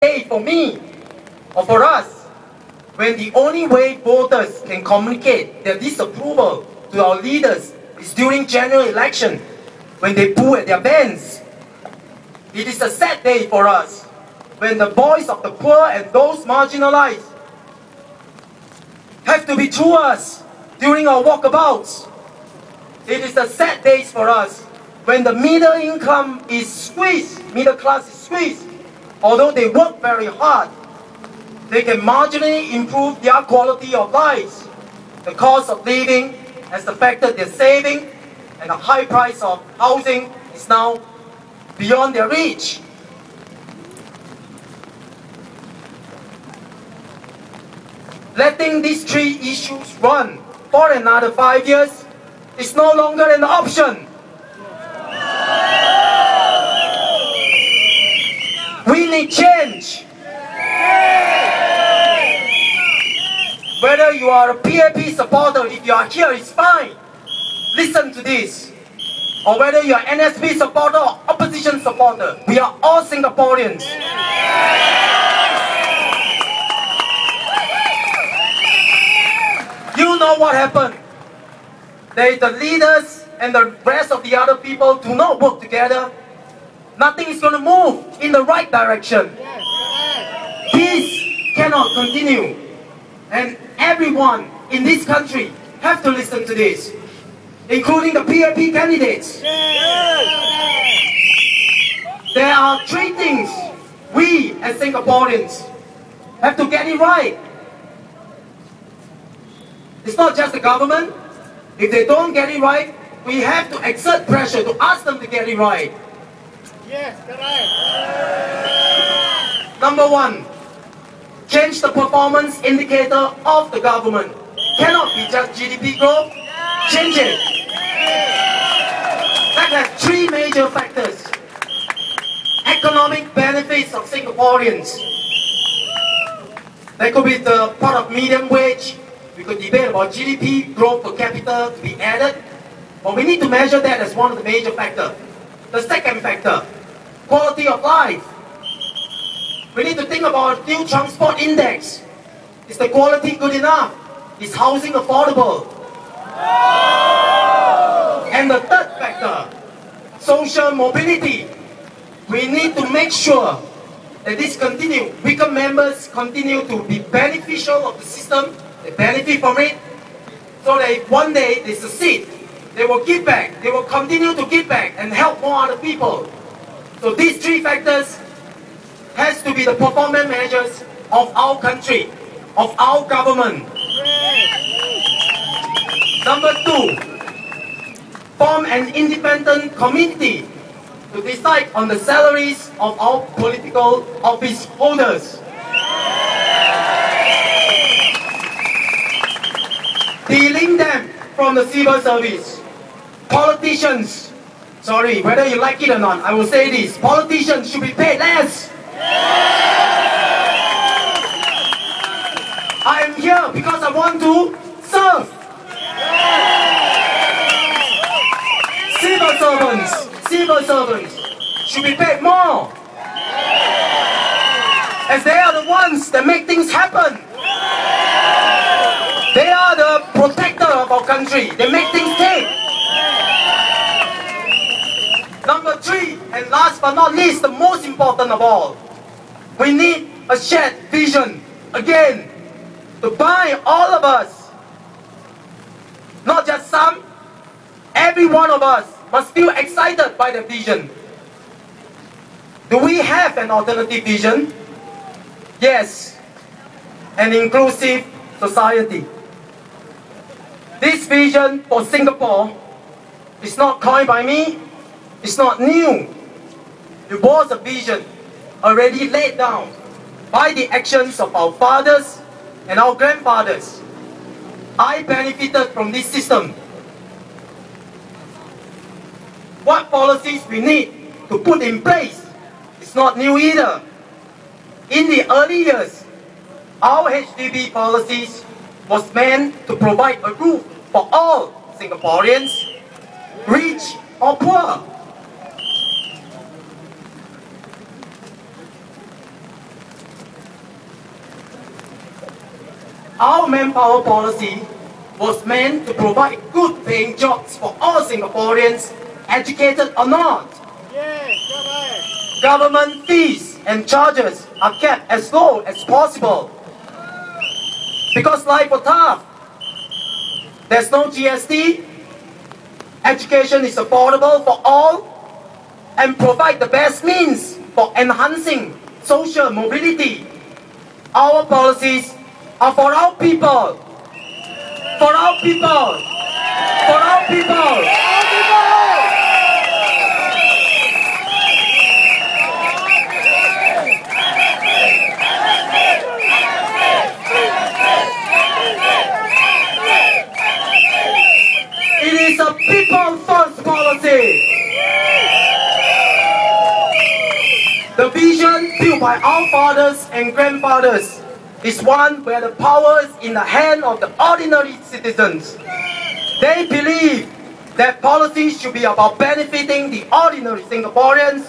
day for me or for us when the only way voters can communicate their disapproval to our leaders is during general election when they boo at their bands. It is a sad day for us when the voice of the poor and those marginalized have to be to us during our walkabouts. It is a sad day for us when the middle income is squeezed, middle class is squeezed. Although they work very hard, they can marginally improve their quality of lives. The cost of living has affected their saving, and the high price of housing is now beyond their reach. Letting these three issues run for another 5 years is no longer an option. We need change. Whether you are a PAP supporter, if you are here, it's fine. Listen to this. Or whether you are NSP supporter or opposition supporter, we are all Singaporeans. You know what happened. The leaders and the rest of the other people do not work together. Nothing is going to move in the right direction. Peace cannot continue. And everyone in this country have to listen to this, including the PAP candidates. There are three things we as Singaporeans have to get it right. It's not just the government. If they don't get it right, we have to exert pressure to ask them to get it right. Yes, correct. Number one, change the performance indicator of the government. Cannot be just GDP growth. Change it. That has three major factors. Economic benefits of Singaporeans. That could be the part of medium wage. We could debate about GDP growth per capita to be added. But we need to measure that as one of the major factors. The second factor, quality of life. We need to think about new transport index. Is the quality good enough? Is housing affordable? And the third factor, social mobility. We need to make sure that this continue. Weaker members continue to be beneficial of the system. They benefit from it. So that if one day they succeed, they will give back. They will continue to give back and help more other people. So these three factors has to be the performance measures of our country, of our government. Number two, form an independent committee to decide on the salaries of our political office holders. Delink them from the civil service. Politicians, sorry, whether you like it or not, I will say this, politicians should be paid less. I am here because I want to serve. Civil servants should be paid more, as they are the ones that make things happen. They are the protector of our country. They make things take. Number three, and last but not least, the most important of all, we need a shared vision, again, to bind all of us, not just some, every one of us must feel excited by the vision. Do we have an alternative vision? Yes, an inclusive society. This vision for Singapore is not coined by me, it's not new. It was a vision already laid down by the actions of our fathers and our grandfathers. I benefited from this system. What policies we need to put in place is not new either. In the early years, our HDB policies was meant to provide a roof for all Singaporeans, rich or poor. Our manpower policy was meant to provide good paying jobs for all Singaporeans, educated or not. Yes, correct. Government fees and charges are kept as low as possible. Because life was tough. There's no GST. Education is affordable for all and provide the best means for enhancing social mobility. Our policies are for our people. For our people. For our people. It is a people-first policy. The vision built by our fathers and grandfathers is one where the power is in the hand of the ordinary citizens. They believe that policies should be about benefiting the ordinary Singaporeans.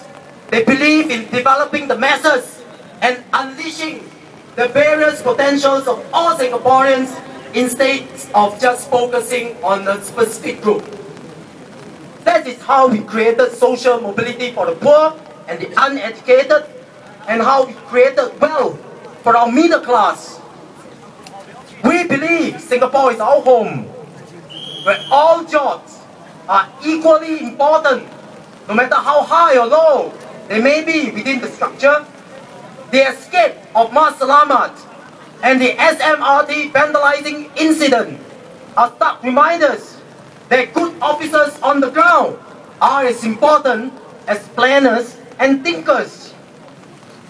They believe in developing the masses and unleashing the various potentials of all Singaporeans instead of just focusing on a specific group. That is how we created social mobility for the poor and the uneducated, and how we created wealth for our middle class. We believe Singapore is our home, where all jobs are equally important, no matter how high or low they may be within the structure. The escape of Mas Selamat and the SMRT vandalizing incident are stark reminders that good officers on the ground are as important as planners and thinkers.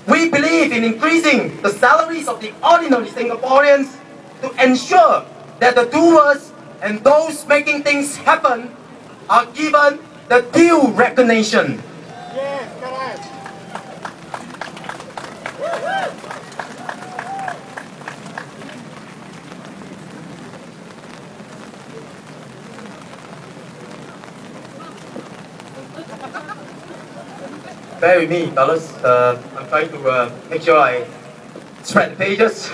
We believe in increasing the salaries of the ordinary Singaporeans to ensure that the doers and those making things happen are given the due recognition. Yes, correct. Bear with me, fellas. I'm trying to make sure I spread the pages.